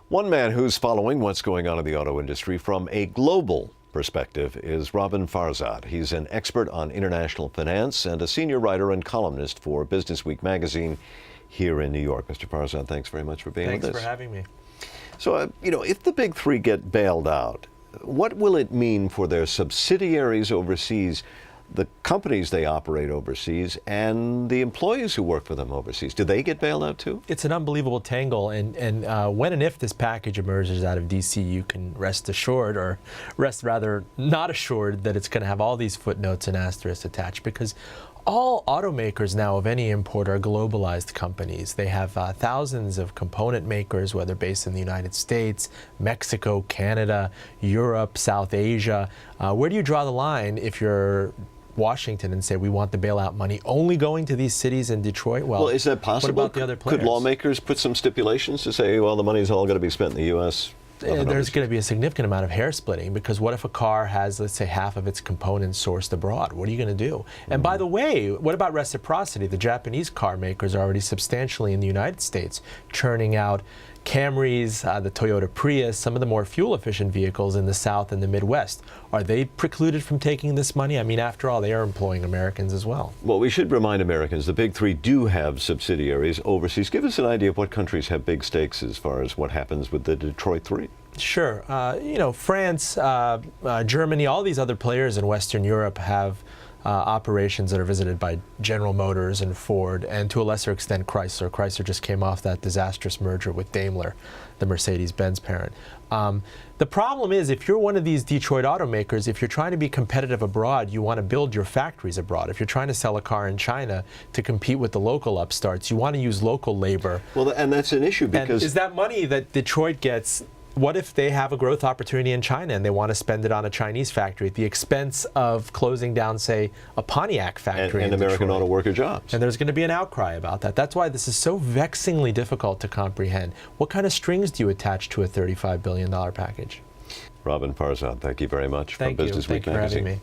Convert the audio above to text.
One man who's following what's going on in the auto industry from a global perspective is Roben Farzad. He's an expert on international finance and a senior writer and columnist for BusinessWeek magazine here in New York. Mr. Farzad, thanks very much for being with us. Thanks for having me. So, if the big three get bailed out, what will it mean for their subsidiaries overseas, the companies they operate overseas, and the employees who work for them overseas? Do they get bailed out too? It's an unbelievable tangle, and when and if this package emerges out of D.C., you can rest assured, or rest rather not assured, that it's going to have all these footnotes and asterisks attached, because all automakers now of any import are globalized companies. They have thousands of component makers, whether based in the United States, Mexico, Canada, Europe, South Asia. Where do you draw the line if you're Washington and say we want the bailout money only going to these cities in Detroit? Well, is that possible? What about the other players? Could lawmakers put some stipulations to say, well, the money's all going to be spent in the U.S.? There's going to be a significant amount of hair splitting, because what if a car has, let's say, half of its components sourced abroad? What are you going to do? And by the way, what about reciprocity? The Japanese car makers are already substantially in the United States churning out Camrys, the Toyota Prius, some of the more fuel-efficient vehicles in the South and the Midwest. Are they precluded from taking this money? I mean, after all, they are employing Americans as well. Well, we should remind Americans the big three do have subsidiaries overseas. Give us an idea of what countries have big stakes as far as what happens with the Detroit Three. Sure. France, Germany, all these other players in Western Europe have operations that are visited by General Motors and Ford, and to a lesser extent Chrysler. Chrysler just came off that disastrous merger with Daimler, the Mercedes-Benz parent. The problem is, if you're one of these Detroit automakers, if you're trying to be competitive abroad, you want to build your factories abroad. If you're trying to sell a car in China to compete with the local upstarts, you want to use local labor. Well, and that's an issue, because... And is that money that Detroit gets... What if they have a growth opportunity in China and they want to spend it on a Chinese factory at the expense of closing down, say, a Pontiac factory and American auto worker jobs? And there's going to be an outcry about that. That's why this is so vexingly difficult to comprehend. What kind of strings do you attach to a $35 billion package? Roben Farzad, thank you very much. Thank you. Thank you for having me.